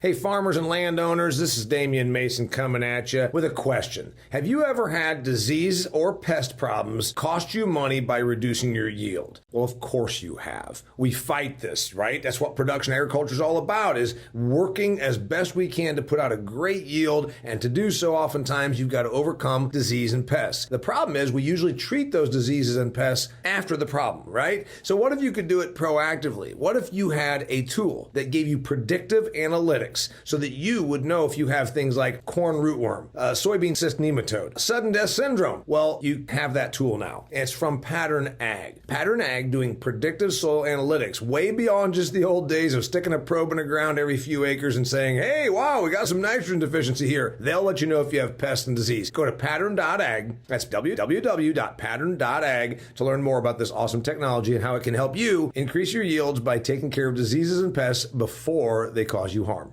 Hey farmers and landowners, this is Damian Mason coming at you with a question. Have you ever had disease or pest problems cost you money by reducing your yield? Well, of course you have. We fight this, right? That's what production agriculture is all about, is working as best we can to put out a great yield, and to do so oftentimes you've got to overcome disease and pests. The problem is we usually treat those diseases and pests after the problem, right? So what if you could do it proactively? What if you had a tool that gave you predictive analytics so that you would know if you have things like corn rootworm, soybean cyst nematode, sudden death syndrome? Well, you have that tool now. It's from Pattern Ag. Pattern Ag doing predictive soil analytics way beyond just the old days of sticking a probe in the ground every few acres and saying, hey, wow, we got some nitrogen deficiency here. They'll let you know if you have pest and disease. Go to pattern.ag. That's www.pattern.ag to learn more about this awesome technology and how it can help you increase your yields by taking care of diseases and pests before they cause you harm.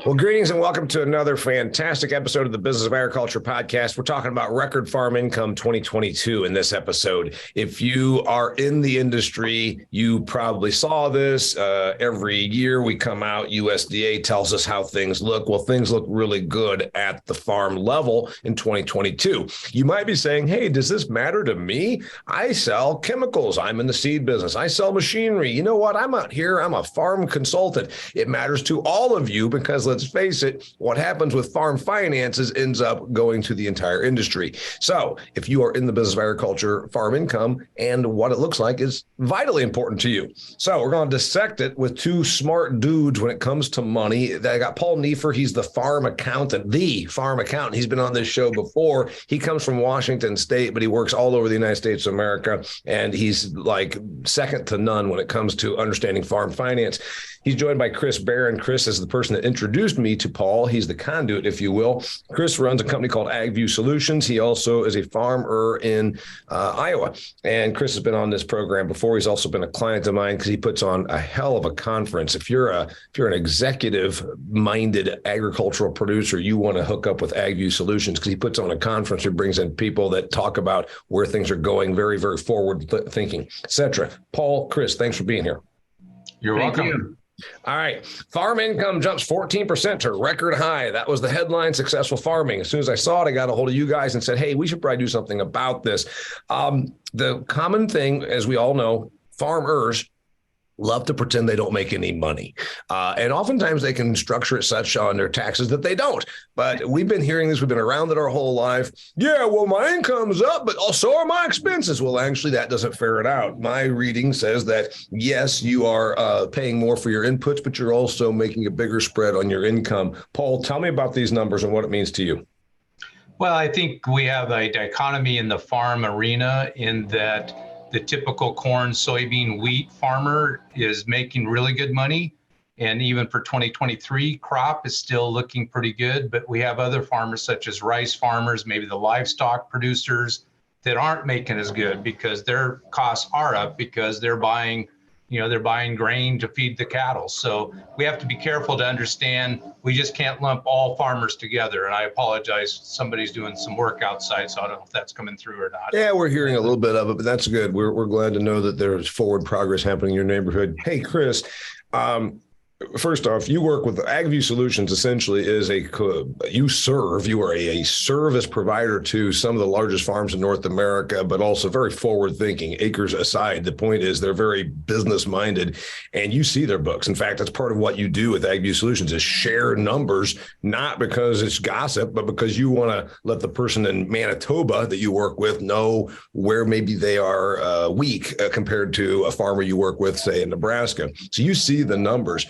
Well, greetings and welcome to another fantastic episode of the Business of Agriculture podcast. We're talking about record farm income 2022 in this episode. If you are in the industry, you probably saw this. Every year we come out, USDA tells us how things look. Well, things look really good at the farm level in 2022. You might be saying, hey, does this matter to me? I sell chemicals. I'm in the seed business. I sell machinery. You know what? I'm out here. I'm a farm consultant. It matters to all of you because let's face it, what happens with farm finances ends up going to the entire industry. So if you are in the business of agriculture, farm income and what it looks like is vitally important to you. So we're going to dissect it with two smart dudes when it comes to money. I got Paul Neiffer. He's the farm accountant. He's been on this show before. He comes from Washington State, but he works all over the United States of America. And he's like second to none when it comes to understanding farm finance. He's joined by Chris Barron. Chris is the person that introduced me to Paul. He's the conduit, if you will. Chris runs a company called AgView Solutions. He also is a farmer in Iowa. And Chris has been on this program before. He's also been a client of mine because he puts on a hell of a conference. If you're an executive-minded agricultural producer, you want to hook up with AgView Solutions because he puts on a conference who brings in people that talk about where things are going, very, very forward thinking, et cetera. Paul, Chris, thanks for being here. You're welcome. All right. Farm income jumps 14% to record high. That was the headline, Successful Farming. As soon as I saw it, I got a hold of you guys and said, hey, we should probably do something about this. The common thing, as we all know, farmers love to pretend they don't make any money. And oftentimes they can structure it such on their taxes that they don't. But we've been hearing this. We've been around it our whole life. Yeah, well, my income's up, but also are my expenses. Well, actually, that doesn't ferret out. My reading says that, yes, you are paying more for your inputs, but you're also making a bigger spread on your income. Paul, tell me about these numbers and what it means to you. Well, I think we have a dichotomy in the farm arena in that the typical corn, soybean, wheat farmer is making really good money. And even for 2023, crop is still looking pretty good. But we have other farmers such as rice farmers, maybe the livestock producers that aren't making as good because their costs are up because they're buying grain to feed the cattle. So we have to be careful to understand we just can't lump all farmers together. And I apologize, somebody's doing some work outside, so I don't know if that's coming through or not. Yeah, we're hearing a little bit of it, but that's good. We're glad to know that there's forward progress happening in your neighborhood. Hey, Chris, first off, you work with AgView Solutions. Essentially, you are a service provider to some of the largest farms in North America, but also very forward-thinking. Acres aside, the point is they're very business-minded, and you see their books. In fact, that's part of what you do with AgView Solutions is share numbers, not because it's gossip, but because you want to let the person in Manitoba that you work with know where maybe they are weak compared to a farmer you work with, say, in Nebraska. So you see the numbers.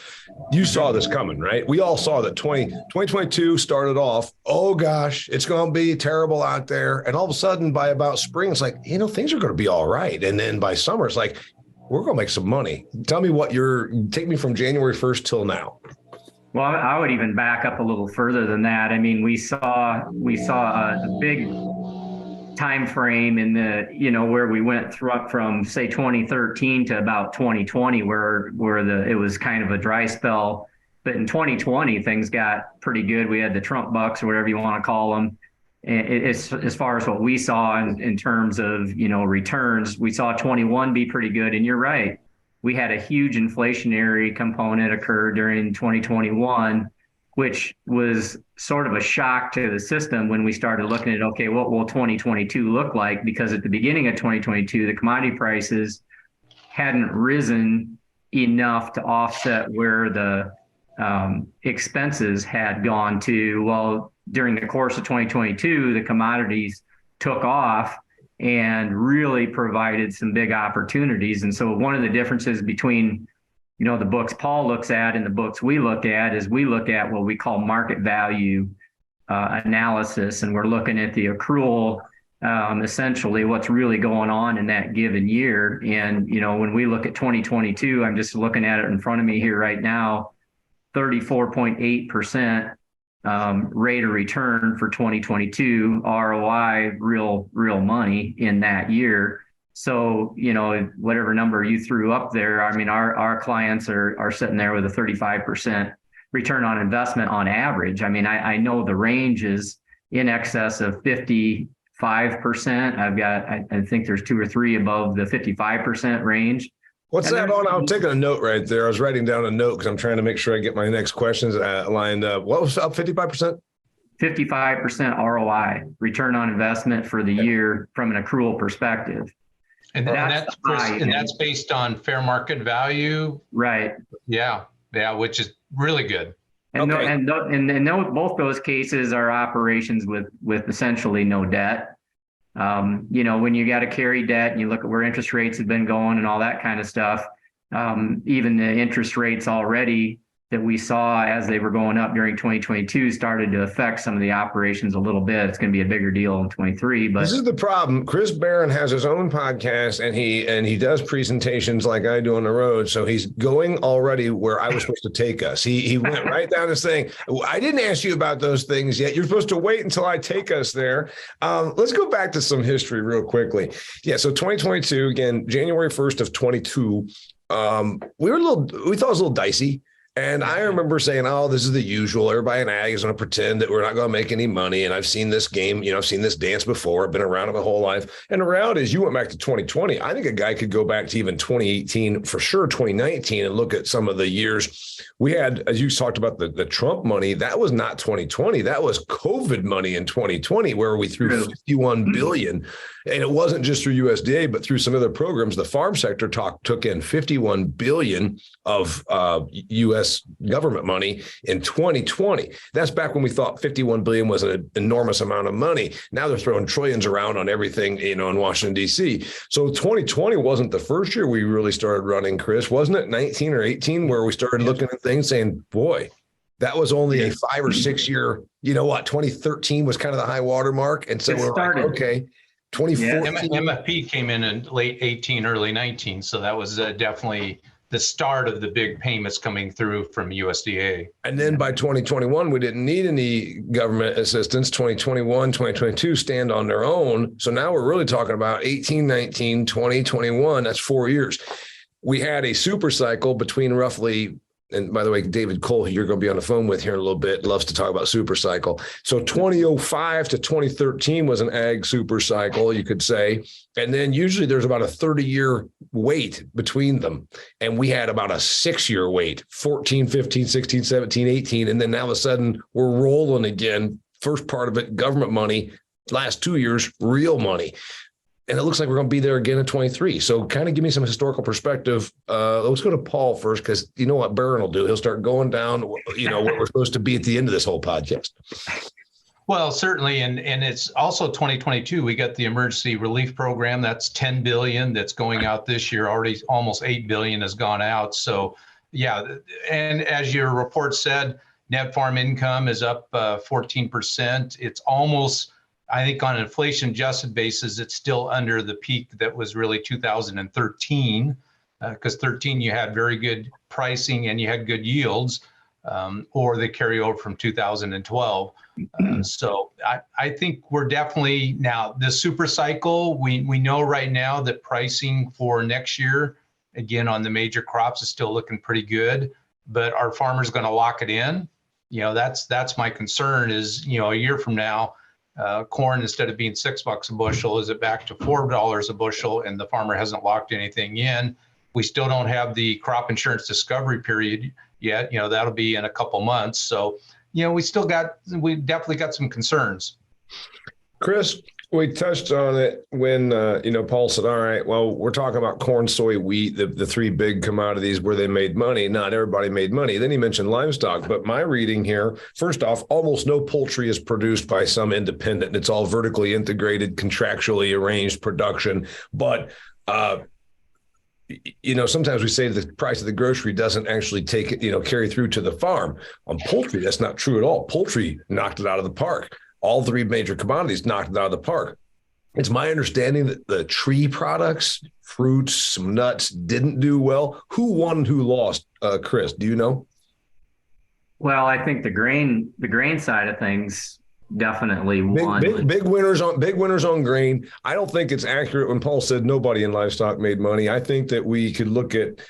You saw this coming, right? We all saw that 2022 started off, oh gosh, it's going to be terrible out there. And all of a sudden by about spring, it's like, things are going to be all right. And then by summer, it's like, we're going to make some money. Tell me take me from January 1st till now. Well, I would even back up a little further than that. I mean, we saw a big time frame in the, where we went up from say 2013 to about 2020, where it was kind of a dry spell. But in 2020, things got pretty good. We had the Trump bucks or whatever you want to call them. As far as what we saw in terms of, returns, we saw 21 be pretty good. And you're right. we had a huge inflationary component occur during 2021, which was sort of a shock to the system when we started looking at, okay, what will 2022 look like? Because at the beginning of 2022, the commodity prices hadn't risen enough to offset where the expenses had gone to. Well, during the course of 2022, the commodities took off and really provided some big opportunities. And so one of the differences between, the books Paul looks at and the books we look at is we look at what we call market value analysis, and we're looking at the accrual, essentially what's really going on in that given year. And, when we look at 2022, I'm just looking at it in front of me here right now, 34.8% rate of return for 2022, ROI, real money in that year. So, whatever number you threw up there, I mean, our clients are sitting there with a 35% return on investment on average. I mean, I know the range is in excess of 55%. I think there's 2 or 3 above the 55% range. What's that on? I'm taking a note right there. I was writing down a note because I'm trying to make sure I get my next questions lined up. What was up, 55%? 55% ROI, return on investment for the year from an accrual perspective. And that's based on fair market value. Right. Yeah, which is really good. And both those cases are operations with essentially no debt. When you got to carry debt and you look at where interest rates have been going and all that kind of stuff, even the interest rates already that we saw as they were going up during 2022 started to affect some of the operations a little bit. It's going to be a bigger deal in 23. But this is the problem. Chris Barron has his own podcast, and he does presentations like I do on the road. So he's going already where I was supposed to take us. He went right down to saying, I didn't ask you about those things yet. You're supposed to wait until I take us there. Let's go back to some history real quickly. Yeah. So 2022, again, January 1st of 22, we thought it was a little dicey. And I remember saying, this is the usual. Everybody in ag is going to pretend that we're not going to make any money. And I've seen this game, I've seen this dance before. I've been around it my whole life. And the reality is you went back to 2020. I think a guy could go back to even 2018, for sure 2019, and look at some of the years we had, as you talked about the Trump money. That was not 2020. That was COVID money in 2020, where we threw $51 billion. And it wasn't just through USDA, but through some other programs. The farm sector took in $51 billion of U.S. government money in 2020. That's back when we thought $51 billion was an enormous amount of money. Now they're throwing trillions around on everything, in Washington, D.C. So 2020 wasn't the first year we really started running, Chris. Wasn't it 19 or 18 where we started looking at things saying, boy, that was only a 5 or 6 year, 2013 was kind of the high water mark. And so we're like, okay. 2014. MFP came in late 18, early 19. So that was definitely the start of the big payments coming through from USDA. And then by 2021, we didn't need any government assistance. 2021, 2022 stand on their own. So now we're really talking about 18, 19, 20, 21. That's 4 years. We had a super cycle between roughly, and by the way, David Cole, who you're going to be on the phone with here in a little bit, loves to talk about super cycle. So 2005 to 2013 was an ag super cycle, you could say. And then usually there's about a 30-year wait between them. And we had about a 6-year wait, 14, 15, 16, 17, 18. And then now all of a sudden we're rolling again. First part of it, government money. Last 2 years, real money. And it looks like we're going to be there again in 23. So kind of give me some historical perspective. Let's go to Paul first, because you know what Barron will do. He'll start going down, where we're supposed to be at the end of this whole podcast. Well, certainly. And it's also 2022. We got the emergency relief program. That's $10 billion that's going out this year. Already almost $8 billion has gone out. So, yeah. And as your report said, net farm income is up 14%. It's almost, I think on an inflation adjusted basis, it's still under the peak that was really 2013, because 13 you had very good pricing and you had good yields, or the carryover from 2012. So I think we're definitely now the super cycle. We know right now that pricing for next year, again on the major crops, is still looking pretty good. But are farmers going to lock it in? That's my concern. Is a year from now. Corn, instead of being $6 a bushel, is it back to $4 a bushel, and the farmer hasn't locked anything in? We still don't have the crop insurance discovery period yet. That'll be in a couple months. So, we definitely got some concerns. Chris, we touched on it when, Paul said, all right, well, we're talking about corn, soy, wheat, the three big commodities where they made money. Not everybody made money. Then he mentioned livestock. But my reading here, first off, almost no poultry is produced by some independent. It's all vertically integrated, contractually arranged production. But, sometimes we say the price of the grocery doesn't actually carry through to the farm. On poultry, that's not true at all. Poultry knocked it out of the park. All three major commodities knocked it out of the park. It's my understanding that the tree products, fruits, some nuts didn't do well. Who won, who lost, Chris? Do you know? Well, I think the grain side of things definitely won. Big winners on grain. I don't think it's accurate when Paul said nobody in livestock made money. I think that we could look at,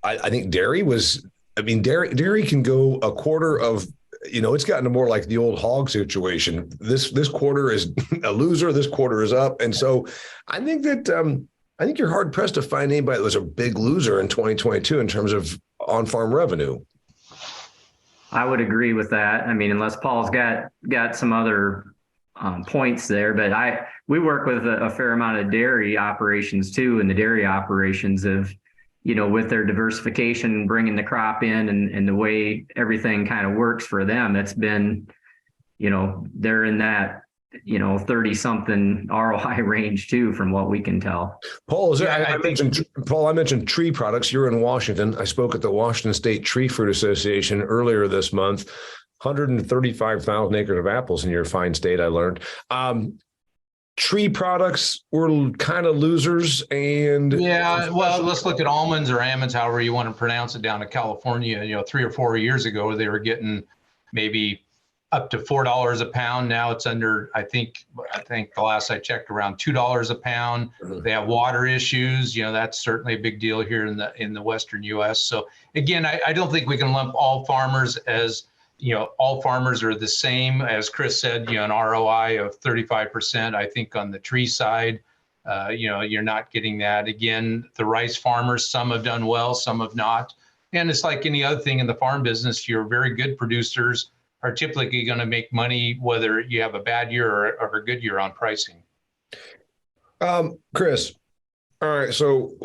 I think dairy can go a quarter of, it's gotten to more like the old hog situation. This quarter is a loser. This quarter is up. And so I think you're hard pressed to find anybody that was a big loser in 2022 in terms of on-farm revenue. I would agree with that. I mean, unless Paul's got some other points there, but we work with a fair amount of dairy operations too, and the dairy operations of, with their diversification, bringing the crop in and the way everything kind of works for them, it's been, they're in that, 30 something ROI range too, from what we can tell. Paul, I mentioned tree products. You're in Washington. I spoke at the Washington State Tree Fruit Association earlier this month. 135,000 acres of apples in your fine state, I learned. Tree products were kind of losers, and well, let's look at almonds or almonds, however you want to pronounce it, down in California. 3 or 4 years ago, they were getting maybe up to $4 a pound. Now it's under, I think the last I checked, around $2 a pound. Mm-hmm. They have water issues. That's certainly a big deal here in the Western U.S. So again, I don't think we can lump all farmers as, all farmers are the same. As Chris said, an ROI of 35%. I think on the tree side, you're not getting that. Again, the rice farmers, some have done well, some have not. And it's like any other thing in the farm business. Your very good producers are typically going to make money, whether you have a bad year or a good year on pricing. Chris, all right, so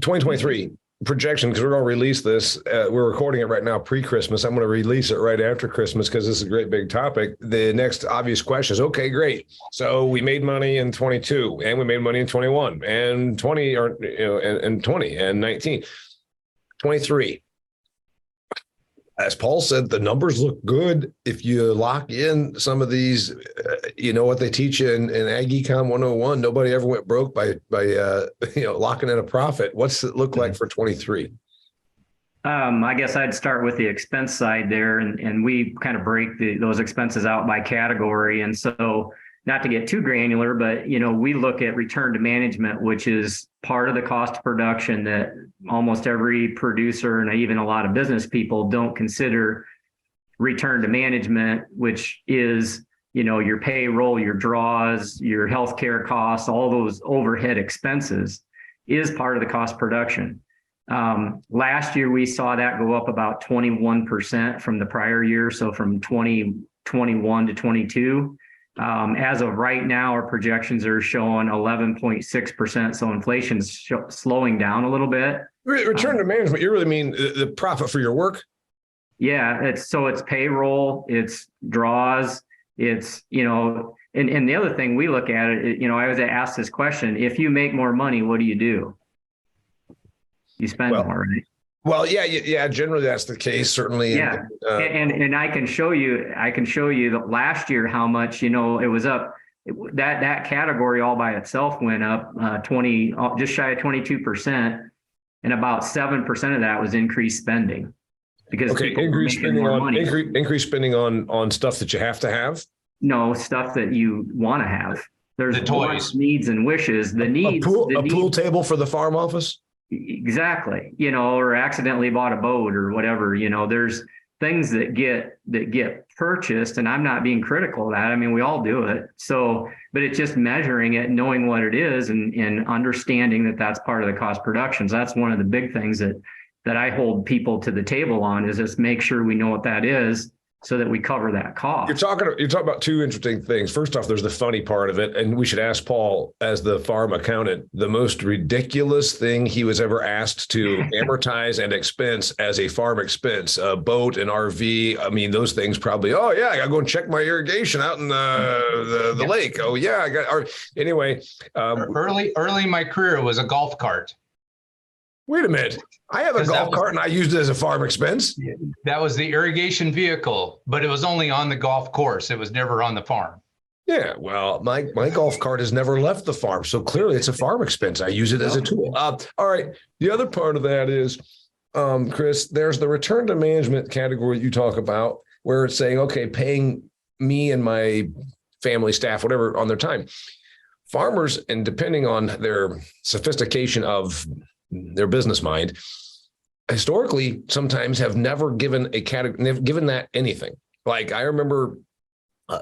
2023 projection, because we're going to release this. We're recording it right now pre-Christmas. I'm going to release it right after Christmas because this is a great big topic. The next obvious question is, okay, great. So we made money in 22 and we made money in 21 and 20 and 20 and 19, 23. As Paul said, the numbers look good. If you lock in some of these, what they teach you in Ag Econ 101, nobody ever went broke by locking in a profit. What's it look like for 23? I guess I'd start with the expense side there, and we kind of break those expenses out by category. And so, not to get too granular, but we look at return to management, which is part of the cost of production that almost every producer and even a lot of business people don't consider. Return to management, which is your payroll, your draws, your healthcare costs, all those overhead expenses, is part of the cost of production. Last year we saw that go up about 21% from the prior year, so from 2021 to 22. As of right now, our projections are showing 11.6%. So inflation's slowing down a little bit. Return to management, you really mean the profit for your work? Yeah, it's payroll, it's draws, it's, and the other thing we look at it, I was asked this question: if you make more money, what do? You spend more, right? Well, yeah. Generally, that's the case. Certainly. Yeah, and I can show you that last year how much it was up. That category all by itself went up just shy of 22%, and about 7% of that was increased spending because people increased spending more money. Increased spending on stuff that you have to have. No, stuff that you want to have. There's the toys, needs, and wishes. The needs. A pool table for the farm office. Exactly. Or accidentally bought a boat or whatever. There's things that get purchased, and I'm not being critical of that. I mean, we all do it. So, but it's just measuring it, knowing what it is, and understanding that that's part of the cost productions. That's one of the big things that I hold people to the table on, is just make sure we know what that is, so that we cover that cost. You're talking about two interesting things. First off, there's the funny part of it, and we should ask Paul, as the farm accountant, the most ridiculous thing he was ever asked to amortize and expense as a farm expense, a boat, an RV. I mean, those things probably, oh yeah, I gotta go and check my irrigation out in the lake. Oh yeah, I got. Anyway, early in my career, it was a golf cart. Wait a minute. I have a golf cart and I used it as a farm expense. That was the irrigation vehicle, but it was only on the golf course. It was never on the farm. Yeah, well, my golf cart has never left the farm. So clearly it's a farm expense. I use it as a tool. All right. The other part of that is, Chris, there's the return to management category you talk about, where it's saying, okay, paying me and my family, staff, whatever, on their time. Farmers, and depending on their sophistication of their business mind, historically sometimes have never given that anything. Like I remember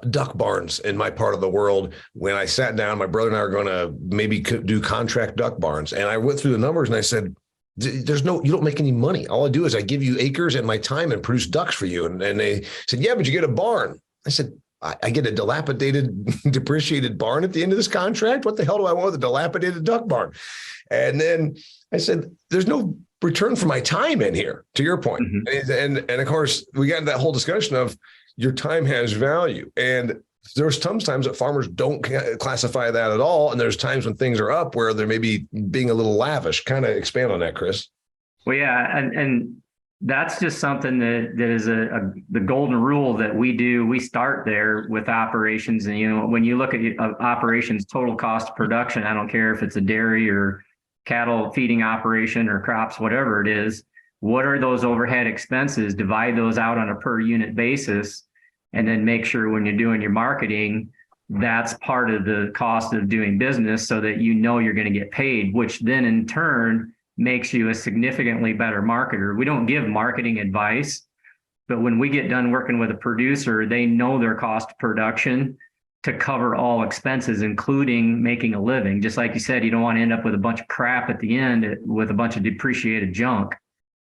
duck barns in my part of the world. When I sat down, my brother and I are going to maybe do contract duck barns, and I went through the numbers and I said, you don't make any money. All I do is I give you acres and my time and produce ducks for you. And they said, yeah, but you get a barn. I said, I get a dilapidated, depreciated barn at the end of this contract. What the hell do I want with a dilapidated duck barn? And then I said, there's no return for my time in here, to your point. Mm-hmm. And of course, we got into that whole discussion of your time has value. And there's sometimes that farmers don't classify that at all. And there's times when things are up where they're maybe being a little lavish. Kind of expand on that, Chris. Well, yeah. And that's just something that is the golden rule that we do. We start there with operations. And, when you look at operations, total cost of production, I don't care if it's a dairy or cattle feeding operation or crops, whatever it is, what are those overhead expenses? Divide those out on a per unit basis, and then make sure when you're doing your marketing, that's part of the cost of doing business, so that you're going to get paid, which then in turn makes you a significantly better marketer. We don't give marketing advice, but when we get done working with a producer, they know their cost of production to cover all expenses, including making a living. Just like you said, you don't want to end up with a bunch of crap at the end with a bunch of depreciated junk.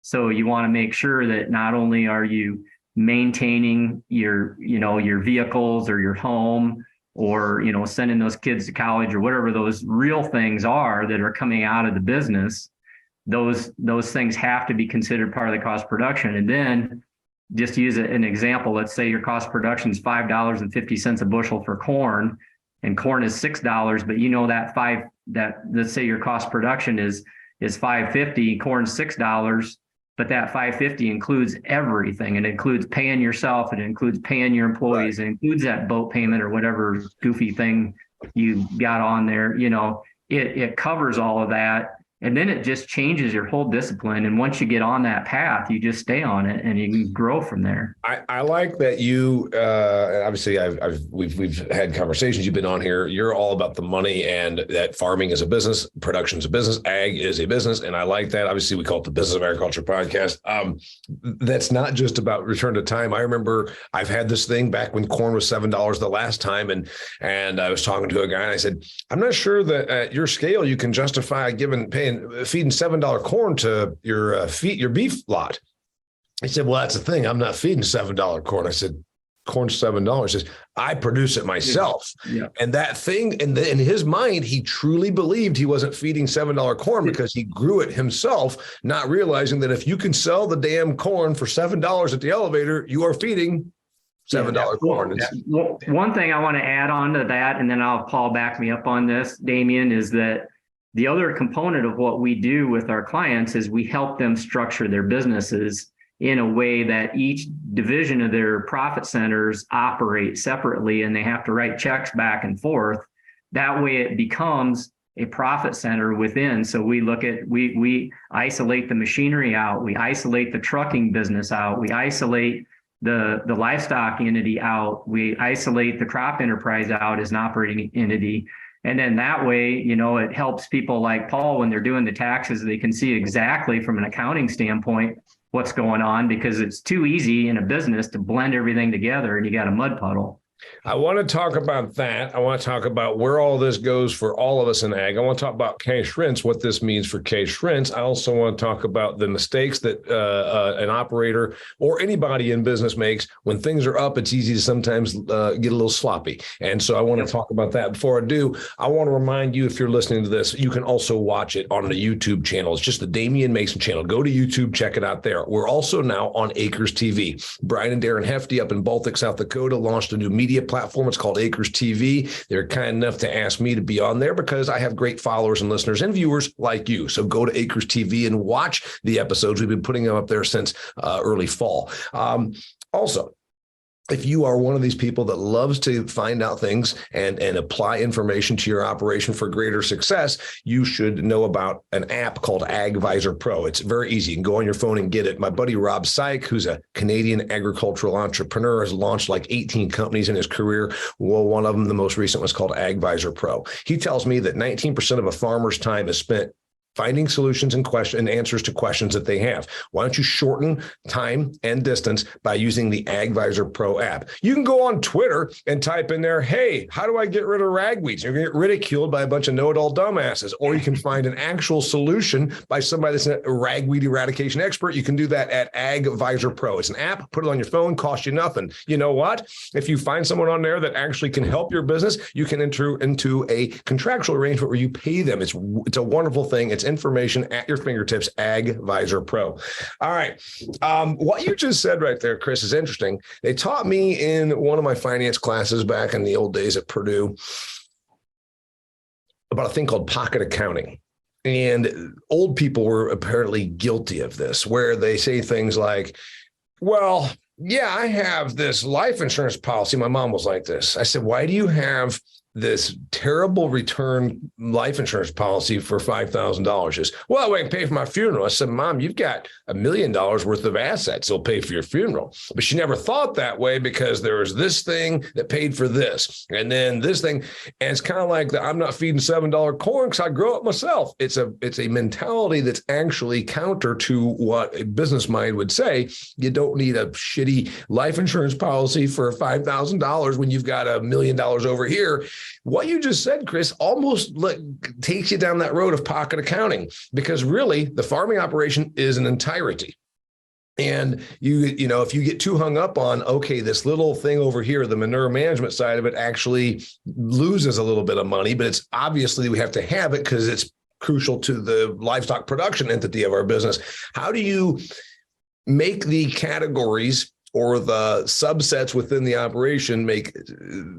So you want to make sure that not only are you maintaining your vehicles or your home, or, sending those kids to college, or whatever those real things are that are coming out of the business, those things have to be considered part of the cost of production. And then, just to use an example, let's say your cost of production is $5.50 a bushel for corn, and corn is $6, but let's say your cost of production is $5.50, corn's $6, but that $5.50 includes everything. It includes paying yourself, it includes paying your employees, right. It includes that boat payment or whatever goofy thing you got on there. It covers all of that. And then it just changes your whole discipline. And once you get on that path, you just stay on it and you can grow from there. I like that you, obviously we've had conversations, you've been on here. You're all about the money, and that farming is a business, production is a business, ag is a business. And I like that. Obviously we call it the Business of Agriculture podcast. That's not just about return to time. I remember I've had this thing back when corn was $7 the last time. And I was talking to a guy and I said, I'm not sure that at your scale, you can justify feeding $7 corn to your beef lot. He said, well, that's the thing. I'm not feeding $7 corn. I said, corn's $7. He says, I produce it myself. Yeah. And that thing, in his mind, he truly believed he wasn't feeding $7 corn because he grew it himself, not realizing that if you can sell the damn corn for $7 at the elevator, you are feeding $7 corn. Well, one thing I want to add on to that, and then Paul back me up on this, Damian, is that the other component of what we do with our clients is we help them structure their businesses in a way that each division of their profit centers operate separately, and they have to write checks back and forth. That way it becomes a profit center within. So we isolate the machinery out, we isolate the trucking business out, we isolate the livestock entity out, we isolate the crop enterprise out as an operating entity. And then that way, it helps people like Paul when they're doing the taxes, they can see exactly from an accounting standpoint what's going on, because it's too easy in a business to blend everything together and you got a mud puddle. I want to talk about that. I want to talk about where all this goes for all of us in ag. I want to talk about cash rents, what this means for cash rents. I also want to talk about the mistakes that an operator or anybody in business makes. When things are up, it's easy to sometimes get a little sloppy. And so I want to talk about that. Before I do, I want to remind you, if you're listening to this, you can also watch it on the YouTube channel. It's just the Damian Mason channel. Go to YouTube, check it out there. We're also now on Acres TV. Brian and Darren Hefty up in Baltic, South Dakota launched a new media platform. It's called Acres TV. They're kind enough to ask me to be on there because I have great followers and listeners and viewers like you. So go to Acres TV and watch the episodes. We've been putting them up there since early fall. Also, if you are one of these people that loves to find out things and apply information to your operation for greater success, you should know about an app called AgVisor Pro. It's very easy. You can go on your phone and get it. My buddy Rob Syke, who's a Canadian agricultural entrepreneur, has launched like 18 companies in his career. Well, one of them, the most recent, was called AgVisor Pro. He tells me that 19% of a farmer's time is spent finding solutions and answers to questions that they have. Why don't you shorten time and distance by using the AgVisor Pro app? You can go on Twitter and type in there, hey, how do I get rid of ragweeds? You're going to get ridiculed by a bunch of know-it-all dumbasses. Or you can find an actual solution by somebody that's a ragweed eradication expert. You can do that at AgVisor Pro. It's an app, put it on your phone, cost you nothing. You know what? If you find someone on there that actually can help your business, you can enter into a contractual arrangement where you pay them. It's a wonderful thing. It's information at your fingertips, AgVisor Pro. All right. What you just said right there, Chris, is interesting. They taught me in one of my finance classes back in the old days at Purdue about a thing called pocket accounting. And old people were apparently guilty of this, where they say things like, well, yeah, I have this life insurance policy. My mom was like this. I said, why do you have this terrible return life insurance policy for $5,000? Is, well, I can pay for my funeral. I said, Mom, you've got $1 million worth of assets. It'll pay for your funeral. But she never thought that way because there was this thing that paid for this, and then this thing. And it's kind of like the I'm not feeding $7 corn because I grow up myself. It's a mentality that's actually counter to what a business mind would say. You don't need a shitty life insurance policy for $5,000 when you've got $1 million over here. What you just said, Chris, almost takes you down that road of pocket accounting, because really the farming operation is an entirety. And you know, if you get too hung up on, okay, this little thing over here, the manure management side of it actually loses a little bit of money, but it's obviously we have to have it because it's crucial to the livestock production entity of our business. How do you make the categories or the subsets within the operation make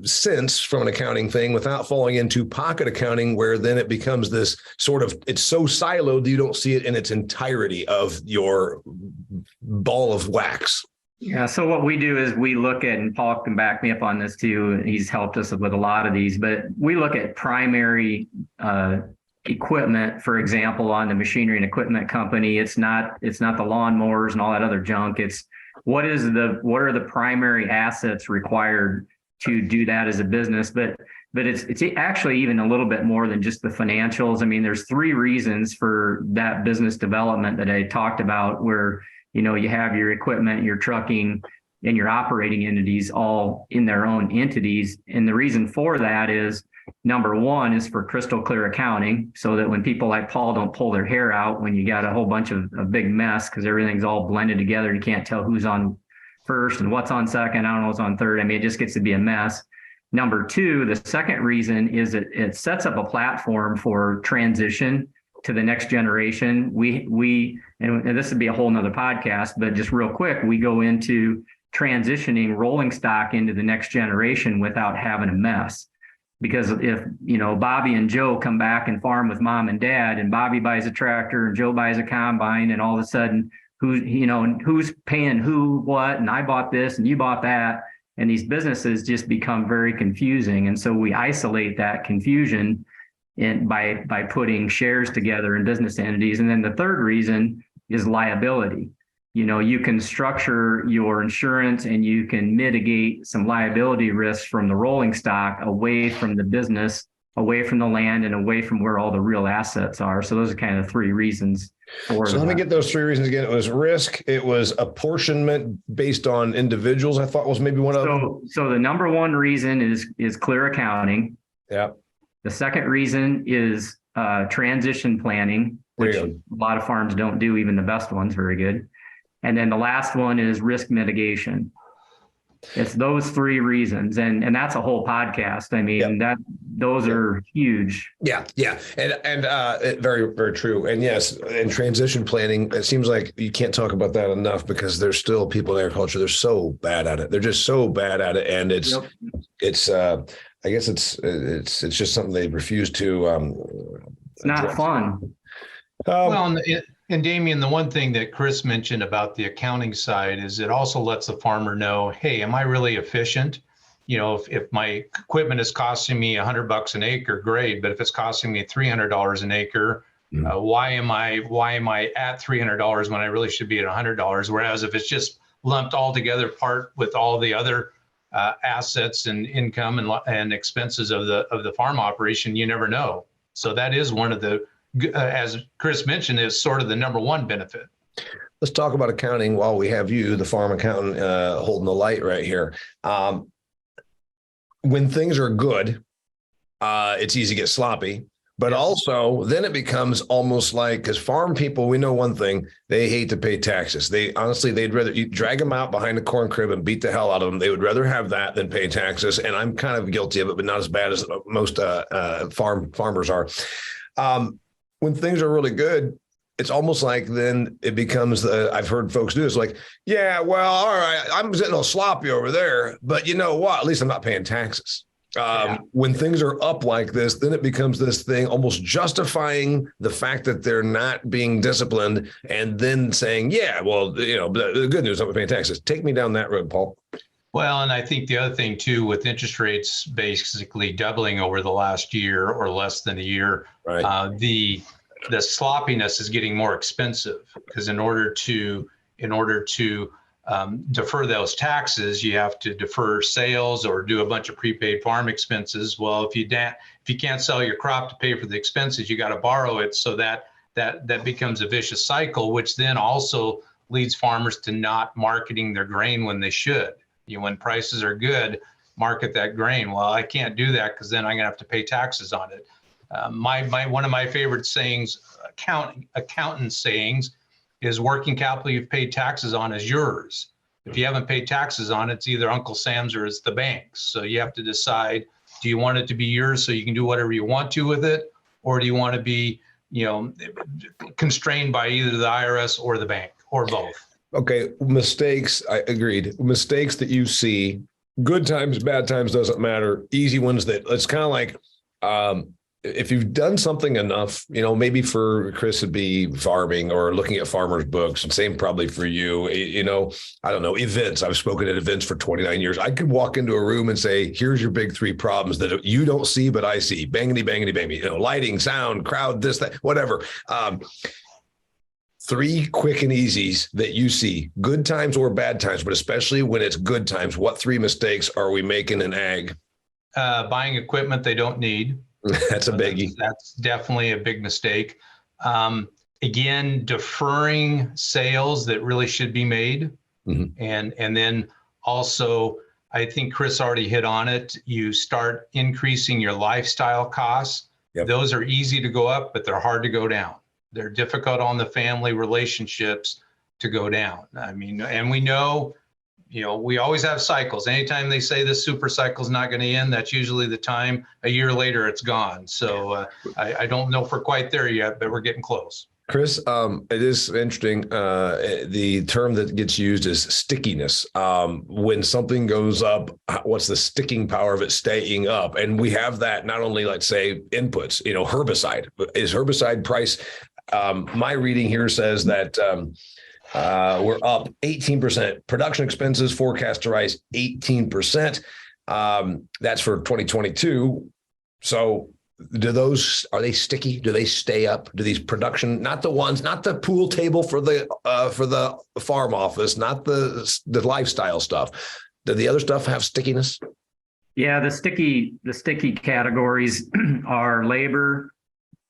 sense from an accounting thing without falling into pocket accounting, where then it becomes this sort of, it's so siloed that you don't see it in its entirety of your ball of wax? Yeah. So what we do is we look at, and Paul can back me up on this too, he's helped us with a lot of these, but we look at primary equipment, for example, on the machinery and equipment company. It's not the lawnmowers and all that other junk. It's what are the primary assets required to do that as a business? But it's actually even a little bit more than just the financials. I mean, there's 3 reasons for that business development that I talked about, where, you know, you have your equipment, your trucking, and your operating entities all in their own entities. And the reason for that is, number 1 is for crystal clear accounting, so that when people like Paul don't pull their hair out when you got a whole bunch of a big mess because everything's all blended together. You can't tell who's on first and what's on second. I don't know what's on third. I mean, it just gets to be a mess. Number 2, the second reason is it sets up a platform for transition to the next generation. And this would be a whole nother podcast, but just real quick, we go into transitioning rolling stock into the next generation without having a mess. Because if, you know, Bobby and Joe come back and farm with mom and dad, and Bobby buys a tractor and Joe buys a combine, and all of a sudden who's paying who what, and I bought this and you bought that, and these businesses just become very confusing. And so we isolate that confusion by putting shares together in business entities. And then the third reason is liability. You know, you can structure your insurance and you can mitigate some liability risks from the rolling stock away from the business away from the land and away from where all the real assets are. So those are kind of 3 reasons. So let me get those 3 reasons again. It was risk. It was apportionment based on individuals. I thought was maybe one of them. So the number 1 reason is clear accounting. Yeah. The second reason is transition planning, which a lot of farms don't do, even the best ones very good. And then the last one is risk mitigation. It's those 3 reasons. And that's a whole podcast. I mean, those are huge. Yeah. And very, very true. And yes, and transition planning, it seems like you can't talk about that enough because there's still people in agriculture. They're so bad at it. They're just so bad at it. And it's I guess it's just something they refuse to. It's not fun. And Damian, the one thing that Chris mentioned about the accounting side is it also lets the farmer know, hey, am I really efficient? You know, if my equipment is costing me $100 an acre, great. But if it's costing me $300 an acre, why am I at $300 when I really should be at $100? Whereas if it's just lumped all together, part with all the other assets and income and expenses of the farm operation, you never know. So that is one of the, as Chris mentioned, is sort of the number 1 benefit. Let's talk about accounting while we have you, the farm accountant, holding the light right here. When things are good, it's easy to get sloppy, but also then it becomes almost like, because farm people, we know one thing, they hate to pay taxes. They'd rather you drag them out behind the corn crib and beat the hell out of them. They would rather have that than pay taxes. And I'm kind of guilty of it, but not as bad as most farmers are. When things are really good, it's almost like then it becomes I've heard folks do this, like, yeah, well, all right, I'm getting all sloppy over there, but you know what? At least I'm not paying taxes. When things are up like this, then it becomes this thing almost justifying the fact that they're not being disciplined and then saying, yeah, well, you know, the good news, I'm paying taxes. Take me down that road, Paul. Well, and I think the other thing too, with interest rates basically doubling over the last year or less than a year, right. The sloppiness is getting more expensive because in order to defer those taxes, you have to defer sales or do a bunch of prepaid farm expenses. Well, if you can't sell your crop to pay for the expenses, you got to borrow it. So that becomes a vicious cycle, which then also leads farmers to not marketing their grain when they should. You know, when prices are good, market that grain. Well, I can't do that because then I'm gonna have to pay taxes on it. One of my favorite sayings, accountant sayings, is working capital you've paid taxes on is yours. If you haven't paid taxes on it, it's either Uncle Sam's or it's the bank's. So you have to decide, do you want it to be yours so you can do whatever you want to with it? Or do you want to be, you know, constrained by either the IRS or the bank or both? Okay, mistakes, I agreed. Mistakes that you see, good times, bad times, doesn't matter. Easy ones that it's kind of like, if you've done something enough, you know, maybe for Chris it'd be farming or looking at farmers' books, and same probably for you, you know, I don't know, events. I've spoken at events for 29 years. I could walk into a room and say, here's your big 3 problems that you don't see, but I see. Bangity, bangity, bangity, you know, lighting, sound, crowd, this, that, whatever. 3 quick and easies that you see, good times or bad times, but especially when it's good times. What 3 mistakes are we making in ag? Buying equipment they don't need. That's a biggie. That's definitely a big mistake. Again, deferring sales that really should be made. Mm-hmm. And then also, I think Chris already hit on it. You start increasing your lifestyle costs. Yep. Those are easy to go up, but they're hard to go down. They're difficult on the family relationships to go down. I mean, and we know, you know, we always have cycles. Anytime they say this super cycle is not going to end, that's usually the time a year later it's gone. So I don't know if we're quite there yet, but we're getting close. Chris, it is interesting. The term that gets used is stickiness. When something goes up, what's the sticking power of it staying up? And we have that not only, let's say, inputs, you know, herbicide. Is herbicide price? My reading here says that we're up 18%. Production expenses forecast to rise 18%. That's for 2022. So are they sticky? Do they stay up? Do these production, not the pool table for the farm office, not the lifestyle stuff. Do the other stuff have stickiness? Yeah, the sticky categories are labor.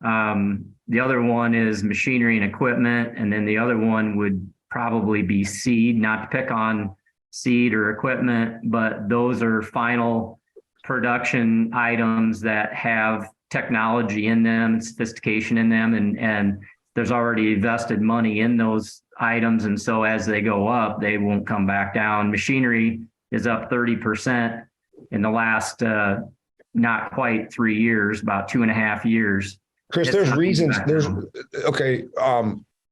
The other one is machinery and equipment, and then the other one would probably be seed. Not to pick on seed or equipment, but those are final production items that have technology in them, sophistication in them, and there's already invested money in those items, and so as they go up, they won't come back down. Machinery is up 30% in the last not quite 3 years, about 2.5 years. Chris, there's reasons. Okay.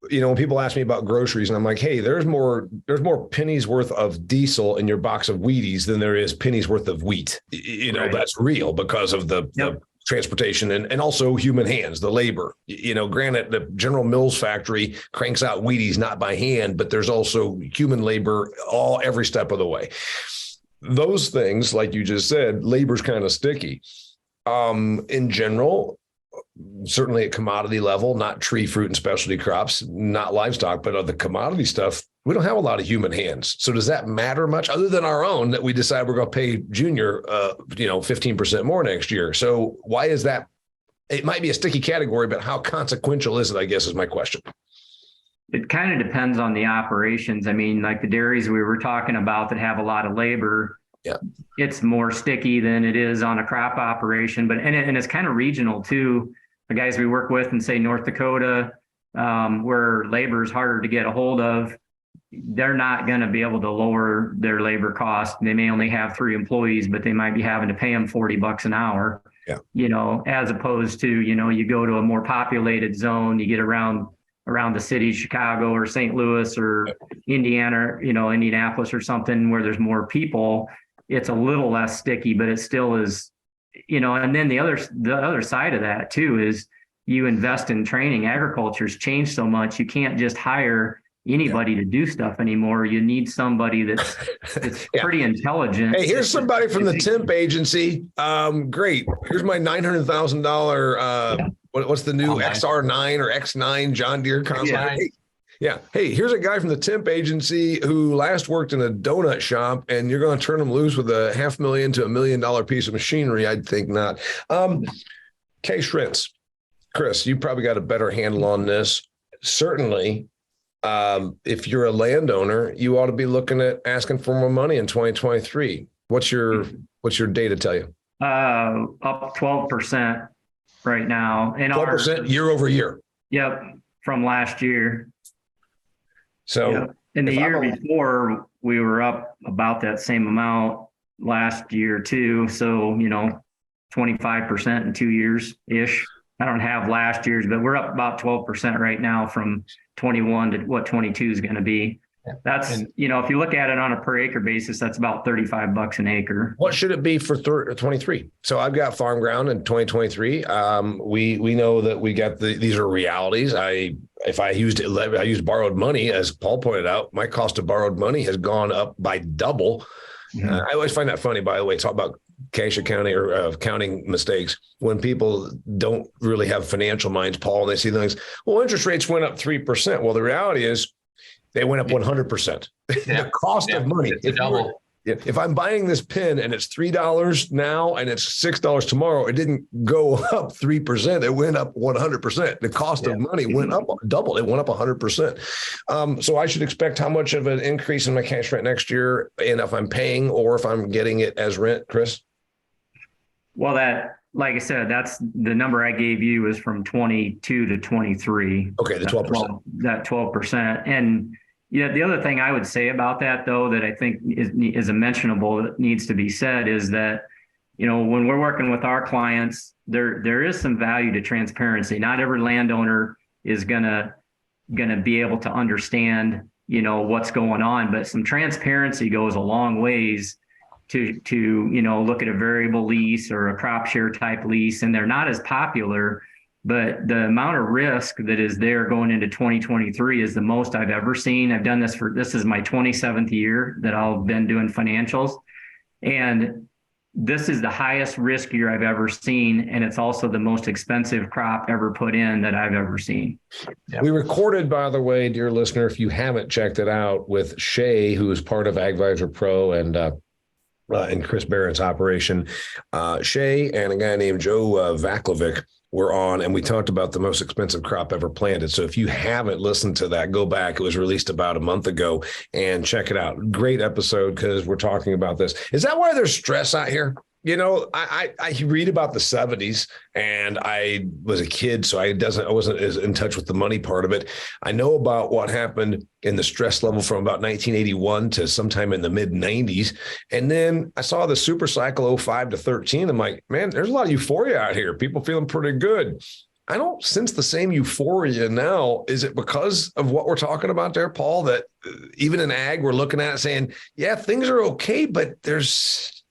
When people ask me about groceries, and I'm like, hey, there's more pennies worth of diesel in your box of Wheaties than there is pennies worth of wheat. Right. That's real because of the transportation and also human hands, the labor. Granted, the General Mills factory cranks out Wheaties not by hand, but there's also human labor every step of the way. Those things, like you just said, labor's kind of sticky. In general, certainly at commodity level, not tree, fruit, and specialty crops, not livestock, but of the commodity stuff, we don't have a lot of human hands. So does that matter much other than our own that we decide we're going to pay Junior, 15% more next year? So why is that? It might be a sticky category, but how consequential is it, I guess, is my question. It kind of depends on the operations. I mean, like the dairies we were talking about that have a lot of labor, it's more sticky than it is on a crop operation, but and it's kind of regional too. The guys we work with in, say, North Dakota, where labor is harder to get a hold of, they're not going to be able to lower their labor cost. They may only have 3 employees, but they might be having to pay them $40 an hour. As opposed to, you go to a more populated zone, you get around the city of Chicago or St. Louis or Indiana, Indianapolis or something where there's more people, it's a little less sticky, but it still is, and then the other side of that too is you invest in training. Agriculture's changed so much. You can't just hire anybody to do stuff anymore. You need somebody that's pretty intelligent. Hey, here's somebody from the temp agency. Great. Here's my $900,000. What's the new XR9 or X9 John Deere combine? Hey, here's a guy from the temp agency who last worked in a donut shop, and you're going to turn him loose with a $500,000 to $1 million piece of machinery? I'd think not. K-Shrits. Chris, you probably got a better handle on this. Certainly, if you're a landowner, you ought to be looking at asking for more money in 2023. What's your data tell you? Up 12% right now. 12% year over year. Yep, from last year. So in the year before, we were up about that same amount last year too. So, 25% in 2 years ish. I don't have last year's, but we're up about 12% right now from 21 to what 22 is going to be. That's, if you look at it on a per acre basis, that's about $35 an acre. What should it be for 23? So I've got farm ground in 2023. We know that we got these are realities. I used borrowed money, as Paul pointed out, my cost of borrowed money has gone up by double. I always find that funny, by the way, talk about cash accounting or accounting mistakes when people don't really have financial minds, Paul, and they see things, well, interest rates went up 3%. Well, the reality is they went up 100%. The cost of money. If I'm buying this pen and it's $3 now and it's $6 tomorrow, it didn't go up 3%. It went up 100%. The cost of money went up double. It went up 100%. So I should expect how much of an increase in my cash rent next year, and if I'm paying or if I'm getting it as rent, Chris? Well, like I said, that's the number I gave you is from 22 to 23. Okay, the 12%. That 12%. And the other thing I would say about that, though, that I think is a mentionable that needs to be said is that, when we're working with our clients, there is some value to transparency. Not every landowner is gonna be able to understand, what's going on, but some transparency goes a long ways to look at a variable lease or a crop share type lease, and they're not as popular, but the amount of risk that is there going into 2023 is the most I've ever seen. I've done this is my 27th year that I've been doing financials, and this is the highest risk year I've ever seen, and it's also the most expensive crop ever put in that I've ever seen. We recorded, by the way, dear listener, if you haven't checked it out, with Shay, who is part of AgVisor Pro, and in Chris Barron's operation. Shay and a guy named Joe Vaklovic were on, and we talked about the most expensive crop ever planted. So if you haven't listened to that, go back. It was released about a month ago and check it out. Great episode because we're talking about this. Is that why there's stress out here? You know, I read about the 70s, and I was a kid, so I wasn't as in touch with the money part of it. I know about what happened in the stress level from about 1981 to sometime in the mid 90s. And then I saw the super cycle 05 to 13. I'm like, man, there's a lot of euphoria out here. People feeling pretty good. I don't sense the same euphoria now. Is it because of what we're talking about there, Paul, that even in ag, we're looking at it saying, yeah, things are okay, but there's...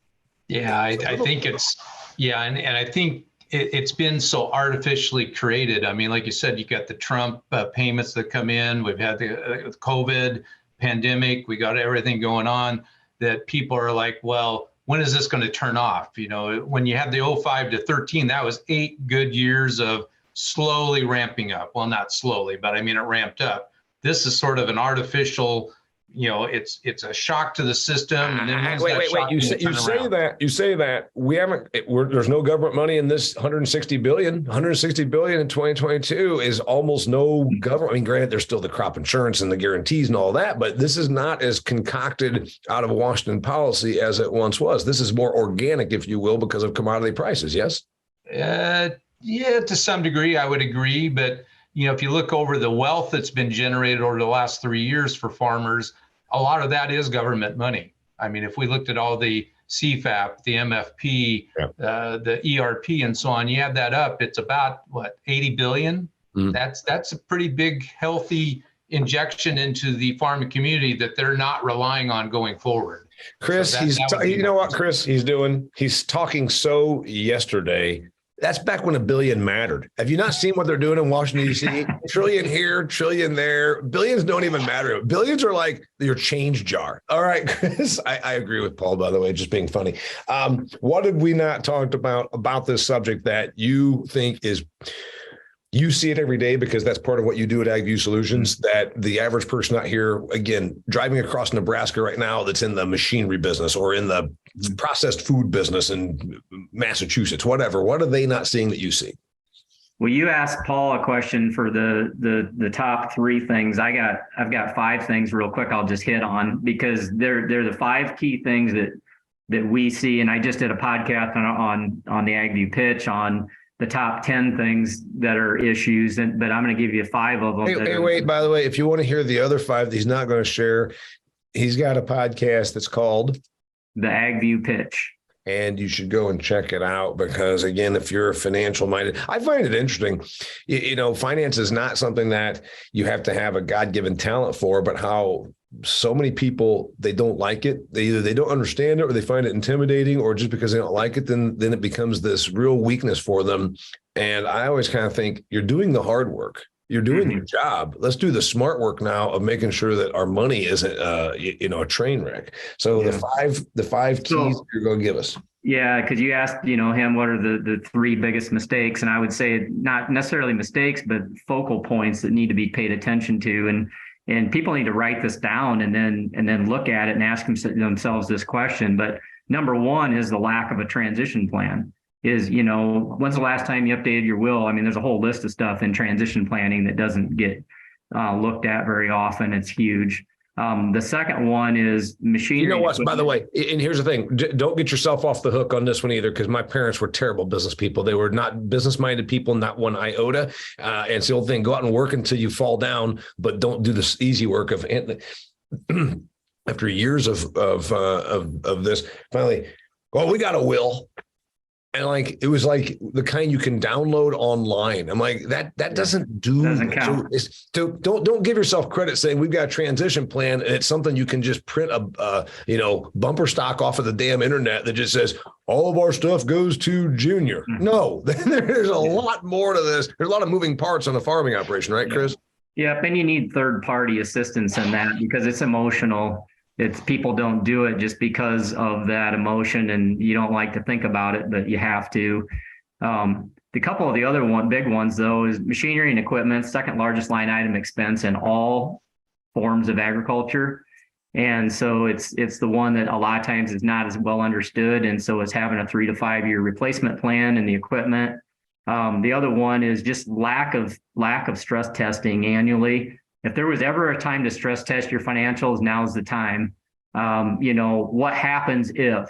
Yeah, I think it's, and I think it's been so artificially created. I mean, like you said, you got the Trump payments that come in. We've had the COVID pandemic. We got everything going on that people are like, well, when is this going to turn off? You know, when you had the 05 to 13, that was 8 good years of slowly ramping up. Well, not slowly, but I mean, it ramped up. This is sort of an artificial, you know, it's a shock to the system. And then wait. You say that we haven't. There's no government money in this 160 billion in 2022 is almost no government. I mean, granted, there's still the crop insurance and the guarantees and all that, but this is not as concocted out of Washington policy as it once was. This is more organic, if you will, because of commodity prices. Yes. Yeah, to some degree, I would agree. But you know, if you look over the wealth that's been generated over the last 3 years for farmers, a lot of that is government money. I mean, if we looked at all the CFAP, the MFP, the ERP, and so on, you add that up, it's about what, 80 billion. That's a pretty big, healthy injection into the farming community that they're not relying on going forward. Chris, so you know what, Chris, he's talking so yesterday. That's back when $1 billion mattered. Have you not seen what they're doing in Washington, D.C.? Trillion here, trillion there. Billions don't even matter. Billions are like your change jar. All right, Chris, I agree with Paul, by the way, just being funny. What did we not talk about this subject that you think is... You see it every day because that's part of what you do at AgView Solutions, that the average person out here, again, driving across Nebraska right now that's in the machinery business or in the processed food business in Massachusetts, whatever. What are they not seeing that you see? Well, you asked Paul a question for the top 3 things. I've got 5 things real quick I'll just hit on because they're the 5 key things that we see. And I just did a podcast on the AgView pitch on the top 10 things that are issues, but I'm going to give you 5 of them. Wait, by the way, if you want to hear the other 5 that he's not going to share, he's got a podcast that's called The AgView Pitch. And you should go and check it out because, again, if you're financial minded, I find it interesting. You know, finance is not something that you have to have a God-given talent for, but how so many people, they don't like it. They don't understand it or they find it intimidating, or just because they don't like it, then it becomes this real weakness for them. And I always kind of think you're doing the hard work. You're doing your job. Let's do the smart work now of making sure that our money isn't, a train wreck. So the five keys you're going to give us. Yeah, because you asked, him, what are the 3 biggest mistakes? And I would say not necessarily mistakes, but focal points that need to be paid attention to. And people need to write this down and then look at it and ask themselves this question. But number 1 is the lack of a transition plan. Is, when's the last time you updated your will? I mean, there's a whole list of stuff in transition planning that doesn't get looked at very often. It's huge. The second one is machinery. You know what, by the way, and here's the thing, don't get yourself off the hook on this one either, because my parents were terrible business people. They were not business-minded people, not one iota. And it's the old thing, go out and work until you fall down, but don't do this easy work of after years of this, finally, well, we got a will. And it was like the kind you can download online. I'm like, that doesn't count. So don't give yourself credit saying we've got a transition plan and it's something you can just print a bumper stock off of the damn internet that just says all of our stuff goes to Junior. No, there's a lot more to this. There's a lot of moving parts on a farming operation, right, Chris? Yep, and you need third-party assistance in that because it's emotional. It's people don't do it just because of that emotion and you don't like to think about it, but you have to. The couple of the other big ones, though, is machinery and equipment, second largest line item expense in all forms of agriculture. And so it's the one that a lot of times is not as well understood. And so it's having a 3 to 5 year replacement plan and the equipment. The other one is just lack of stress testing annually. If there was ever a time to stress test your financials, now's the time. What happens if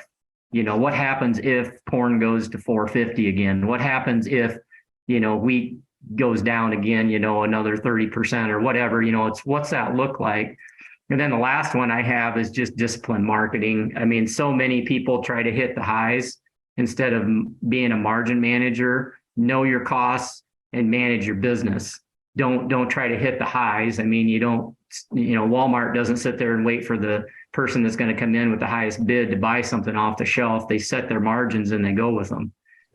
corn goes to 450 again? What happens if, wheat goes down again, another 30% or whatever, what's that look like? And then the last one I have is just disciplined marketing. I mean, so many people try to hit the highs instead of being a margin manager. Know your costs and manage your business. Don't try to hit the highs. I mean, Walmart doesn't sit there and wait for the person that's going to come in with the highest bid to buy something off the shelf. They set their margins and they go with them.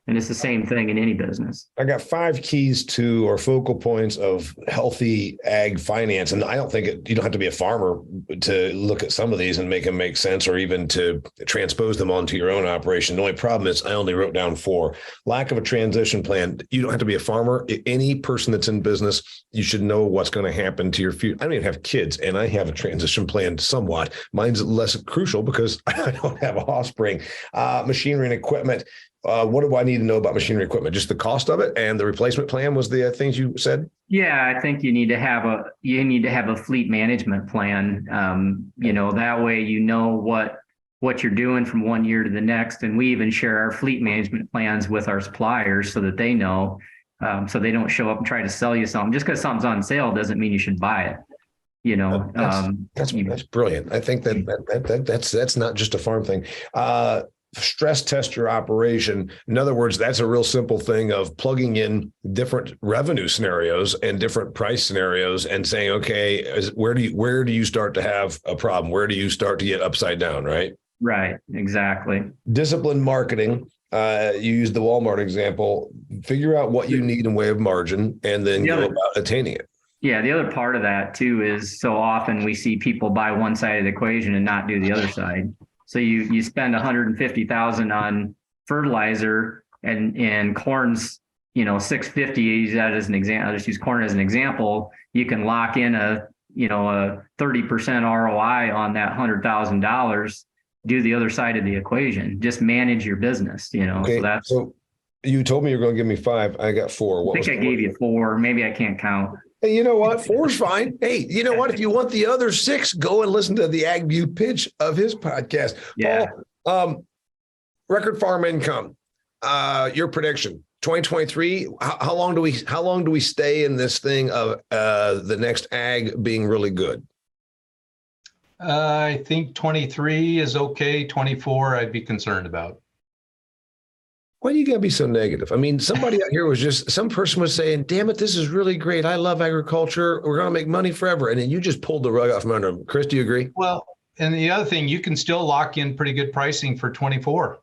And it's the same thing in any business. I got 5 keys to or focal points of healthy ag finance. And I don't think you don't have to be a farmer to look at some of these and make them make sense, or even to transpose them onto your own operation. The only problem is I only wrote down 4. Lack of a transition plan. You don't have to be a farmer. Any person that's in business, you should know what's going to happen to your future. I don't even have kids, and I have a transition plan somewhat. Mine's less crucial because I don't have offspring. Machinery and equipment. What do I need to know about machinery equipment? Just the cost of it, and the replacement plan was the things you said? Yeah, I think you need to have a fleet management plan. That way what you're doing from one year to the next. And we even share our fleet management plans with our suppliers so that they know, so they don't show up and try to sell you something. Just because something's on sale doesn't mean you should buy it. That's brilliant. I think that's not just a farm thing. Stress test your operation. In other words, that's a real simple thing of plugging in different revenue scenarios and different price scenarios and saying, okay, where do you start to have a problem? Where do you start to get upside down, right? Right, exactly. Disciplined marketing. You used the Walmart example. Figure out what you need in way of margin and then go about attaining it. Yeah, the other part of that too is so often we see people buy one side of the equation and not do the other side. So you spend $150,000 on fertilizer and corn's, $650. Use that as an example. I'll just use corn as an example. You can lock in a 30% ROI on that $100,000. Do the other side of the equation. Just manage your business. Okay, so you told me you're going to give me 5. I got 4. I gave you 4. Maybe I can't count. Hey, you know what? 4's fine. Hey, you know what? If you want the other 6, go and listen to the AgView pitch of his podcast. Yeah. Paul, record farm income. Your prediction, 2023. How long do we stay in this thing of the next ag being really good? I think 23 is okay. 24, I'd be concerned about. Why do you gotta be so negative? I mean, somebody out here some person was saying, damn it, this is really great. I love agriculture. We're going to make money forever. And then you just pulled the rug out from under them. Chris, do you agree? Well, and the other thing, you can still lock in pretty good pricing for 24.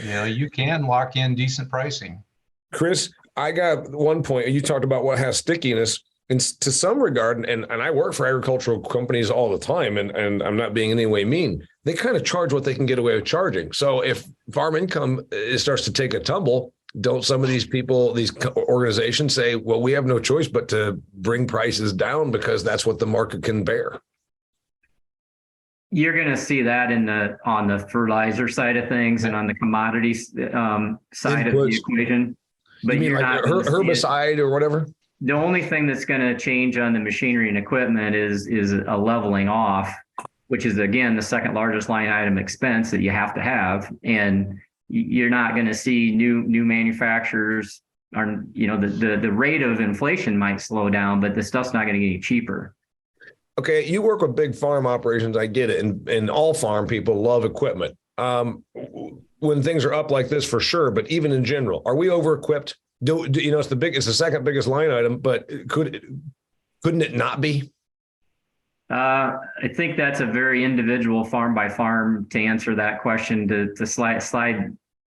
You can lock in decent pricing. Chris, I got one point. You talked about what has stickiness. And to some regard, and I work for agricultural companies all the time, and I'm not being in any way mean, they kind of charge what they can get away with charging. So if farm income starts to take a tumble, don't some of these people, these organizations say, well, we have no choice but to bring prices down because that's what the market can bear? You're going to see that on the fertilizer side of things and on the commodities side of the equation. But you mean like herbicide or whatever? The only thing that's going to change on the machinery and equipment is a leveling off, which is, again, the second largest line item expense that you have to have. And you're not going to see new manufacturers are, the rate of inflation might slow down, but the stuff's not going to get any cheaper. Okay. You work with big farm operations. I get it. And all farm people love equipment. When things are up like this, for sure. But even in general, are we over equipped? It's the second biggest line item, but couldn't it not be? I think that's a very individual farm by farm to answer that question, to slide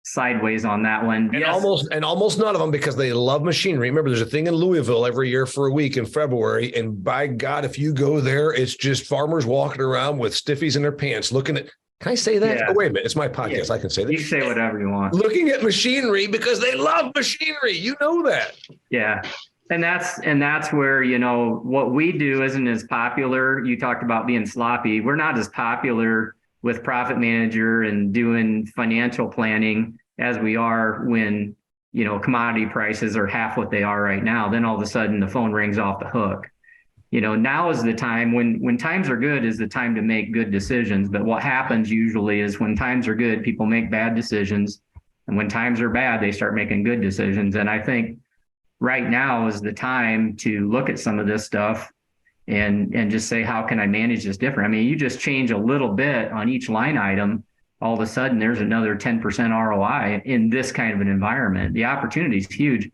sideways on that one. And yes. almost none of them, because they love machinery. Remember, there's a thing in Louisville every year for a week in February. And by God, if you go there, it's just farmers walking around with stiffies in their pants looking at. Can I say that? Yeah. Oh, wait a minute. It's my podcast. Yeah. I can say that. You say whatever you want. Looking at machinery because they love machinery. You know that. Yeah. And that's where, what we do isn't as popular. You talked about being sloppy. We're not as popular with Profit Manager and doing financial planning as we are when, commodity prices are half what they are right now. Then all of a sudden the phone rings off the hook. Now is the time when times are good is the time to make good decisions. But what happens usually is when times are good, people make bad decisions. And when times are bad, they start making good decisions. And I think right now is the time to look at some of this stuff and just say, how can I manage this different? I mean, you just change a little bit on each line item, all of a sudden there's another 10% ROI in this kind of an environment. The opportunity is huge.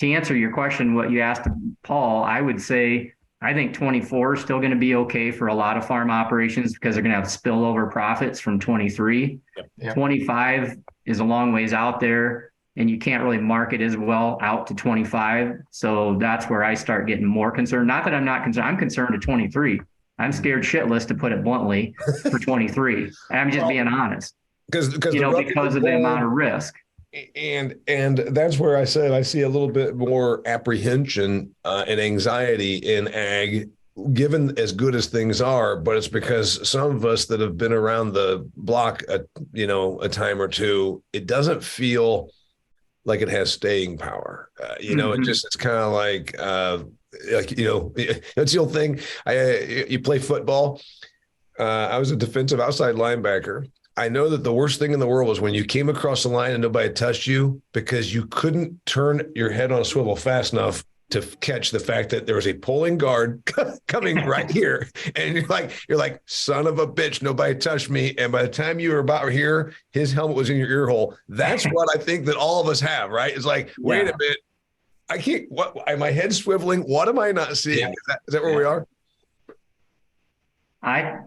To answer your question, what you asked Paul, I would say, I think 24 is still going to be okay for a lot of farm operations because they're going to have spillover profits from 23. Yep. 25 is a long ways out there, and you can't really market as well out to 25. So that's where I start getting more concerned. Not that I'm not concerned. I'm concerned at 23. I'm scared shitless, to put it bluntly, for 23. I'm just being honest. Because of the amount of risk. And that's where I said I see a little bit more apprehension and anxiety in ag, given as good as things are. But it's because some of us that have been around the block, a time or two, it doesn't feel like it has staying power. It's kind of like it's the old thing. You play football. I was a defensive outside linebacker. I know that the worst thing in the world was when you came across the line and nobody touched you because you couldn't turn your head on a swivel fast enough to catch the fact that there was a pulling guard coming right here. And you're like, son of a bitch, nobody touched me. And by the time you were about here, his helmet was in your ear hole. That's what I think that all of us have, right? It's like, wait a minute. I can't, my head swiveling. What am I not seeing? Yeah. Is that where we are? I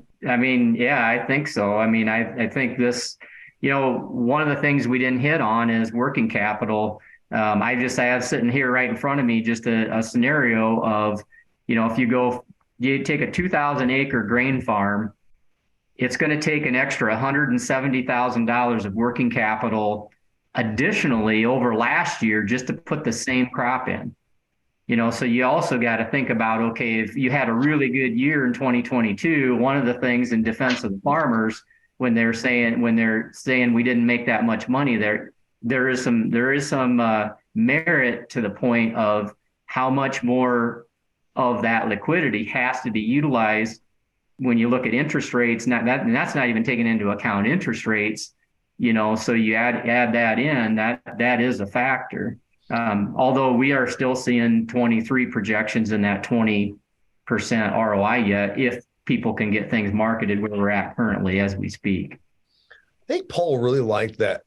think so. I think this, one of the things we didn't hit on is working capital. I have sitting here right in front of me just a scenario of, if you take a 2,000 acre grain farm, it's going to take an extra $170,000 of working capital additionally over last year just to put the same crop in. So you also got to think about, okay, if you had a really good year in 2022, one of the things in defense of the farmers, when they're saying we didn't make that much money, there is some merit to the point of how much more of that liquidity has to be utilized when you look at interest rates. And that's not even taking into account interest rates, so you add that in, that is a factor. Although we are still seeing 23 projections in that 20% ROI yet, if people can get things marketed where we're at currently as we speak. I think Paul really liked that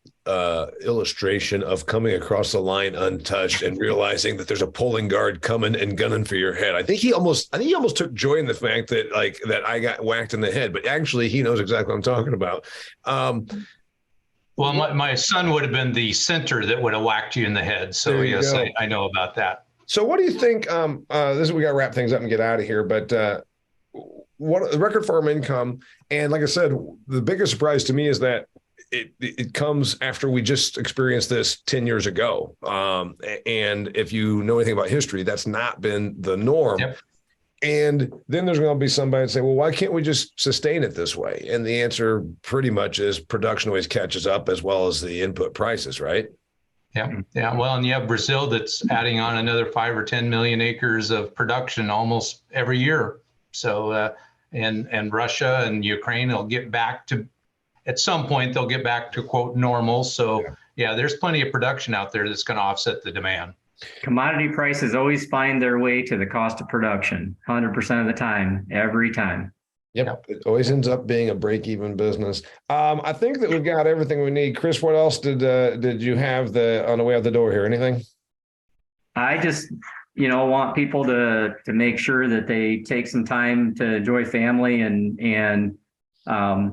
illustration of coming across the line untouched and realizing that there's a pulling guard coming and gunning for your head. I think he almost took joy in the fact that that I got whacked in the head, but actually he knows exactly what I'm talking about. Well, my son would have been the center that would have whacked you in the head. So yes, I know about that. So what do you think? We got to wrap things up and get out of here. But what the record farm income, and like I said, the biggest surprise to me is that it comes after we just experienced this 10 years ago. And if you know anything about history, that's not been the norm. Yep. And then there's going to be somebody that say, well, why can't we just sustain it this way? And the answer pretty much is production always catches up as well as the input prices, right? Yeah. Well, and you have Brazil that's adding on another 5 or 10 million acres of production almost every year. So, and Russia and Ukraine will get back to, at some point, they'll get back to quote normal. So yeah, there's plenty of production out there that's going to offset the demand. Commodity prices always find their way to the cost of production 100% of the time, every time. Yep. It always ends up being a break-even business. I think that we've got everything we need. Chris, what else did you have on the way out the door here? Anything? I just, want people to make sure that they take some time to enjoy family and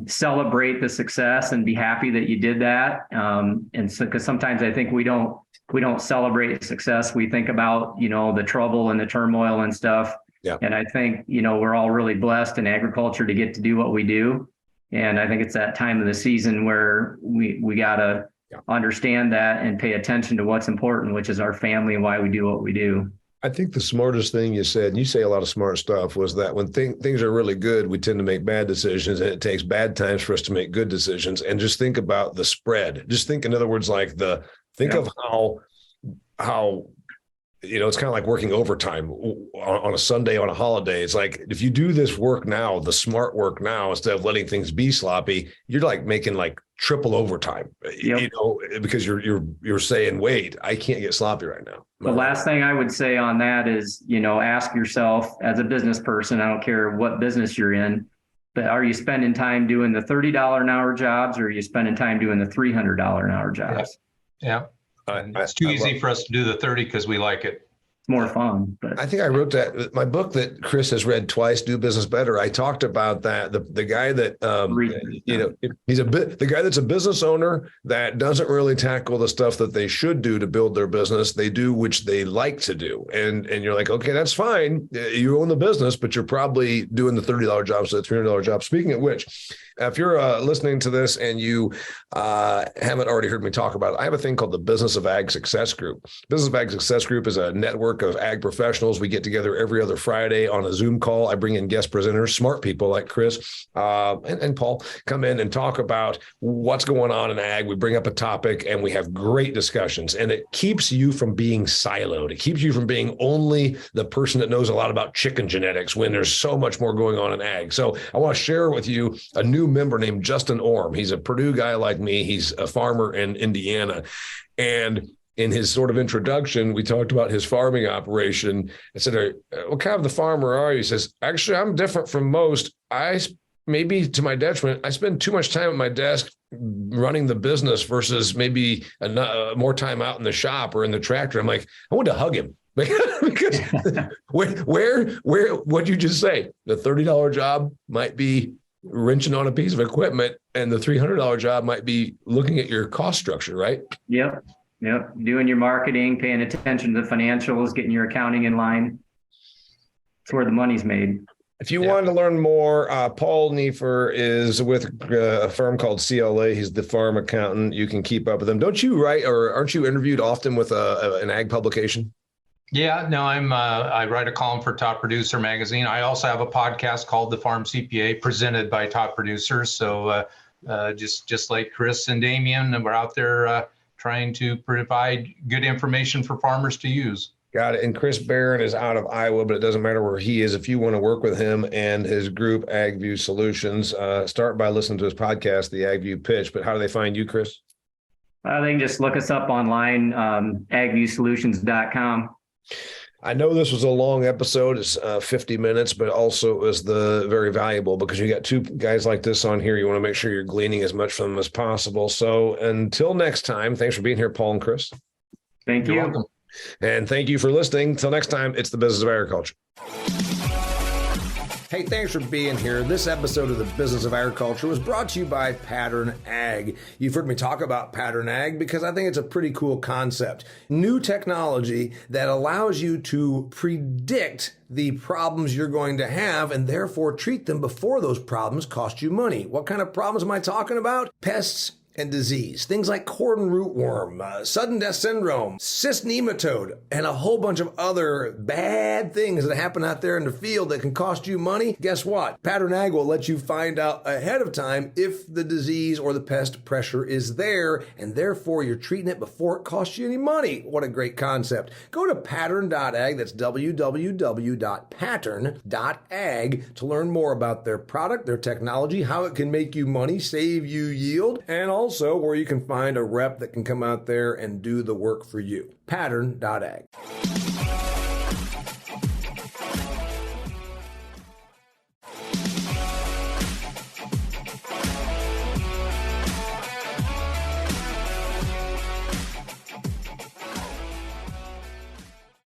celebrate the success and be happy that you did that. And so, because sometimes I think we don't celebrate success. We think about, the trouble and the turmoil and stuff. Yeah. And I think, we're all really blessed in agriculture to get to do what we do. And I think it's that time of the season where we got to understand that and pay attention to what's important, which is our family and why we do what we do. I think the smartest thing you said, and you say a lot of smart stuff, was that when things are really good, we tend to make bad decisions, and it takes bad times for us to make good decisions. And just think about the spread. Just think, in other words, like think of how it's kind of like working overtime on a Sunday, on a holiday. It's like, if you do this work now, the smart work now, instead of letting things be sloppy, you're like making like triple overtime, because you're saying, wait, I can't get sloppy right now. The last thing I would say on that is, ask yourself as a business person, I don't care what business you're in, but are you spending time doing the $30 an hour jobs, or are you spending time doing the $300 an hour jobs? Yeah. It's too easy for us to do the 30 because we like it. It's more fun. But I think I wrote that my book that Chris has read twice, Do Business Better. I talked about that. The guy that he's the guy that's a business owner that doesn't really tackle the stuff that they should do to build their business. They do which they like to do, and you're like, okay, that's fine. You own the business, but you're probably doing the $30 jobs to the $300 job. Speaking of which, if you're listening to this and you haven't already heard me talk about it, I have a thing called the Business of Ag Success Group. Business of Ag Success Group is a network of ag professionals. We get together every other Friday on a Zoom call. I bring in guest presenters, smart people like Chris and Paul, come in and talk about what's going on in ag. We bring up a topic and we have great discussions, and it keeps you from being siloed. It keeps you from being only the person that knows a lot about chicken genetics when there's so much more going on in ag. So I want to share with you a new member named Justin Orm. He's a Purdue guy like me. He's a farmer in Indiana. And in his sort of introduction, we talked about his farming operation. I said, what kind of the farmer are you? He says, actually, I'm different from most. Maybe to my detriment, I spend too much time at my desk running the business versus maybe more time out in the shop or in the tractor. I'm like, I want to hug him. Because what'd you just say? The $30 job might be wrenching on a piece of equipment, and the $300 job might be looking at your cost structure, right? Yep. Doing your marketing, paying attention to the financials, getting your accounting in line. That's where the money's made. If you wanted to learn more, Paul Neiffer is with a firm called CLA. He's the farm accountant. You can keep up with him. Don't you write, or aren't you interviewed often with an ag publication? Yeah, no, I write a column for Top Producer magazine. I also have a podcast called The Farm CPA, presented by Top Producers. So just like Chris and Damian, we're out there trying to provide good information for farmers to use. Got it. And Chris Barron is out of Iowa, but it doesn't matter where he is. If you want to work with him and his group, AgView Solutions, start by listening to his podcast, The AgView Pitch. But how do they find you, Chris? They can just look us up online, agviewsolutions.com. I know this was a long episode. It's 50 minutes, but also it was very valuable because you got two guys like this on here. You want to make sure you're gleaning as much from them as possible. So until next time, thanks for being here, Paul and Chris. Thank you. You're welcome. And thank you for listening. Until next time, it's the Business of Agriculture. Hey, thanks for being here. This episode of the Business of Agriculture was brought to you by Pattern Ag. You've heard me talk about Pattern Ag because I think it's a pretty cool concept. New technology that allows you to predict the problems you're going to have and therefore treat them before those problems cost you money. What kind of problems am I talking about? Pests and disease. Things like cordon rootworm, sudden death syndrome, cyst nematode, and a whole bunch of other bad things that happen out there in the field that can cost you money. Guess what? Pattern Ag will let you find out ahead of time if the disease or the pest pressure is there, and therefore you're treating it before it costs you any money. What a great concept. Go to pattern.ag, that's www.pattern.ag, to learn more about their product, their technology, how it can make you money, save you yield, and also where you can find a rep that can come out there and do the work for you. Pattern.ag.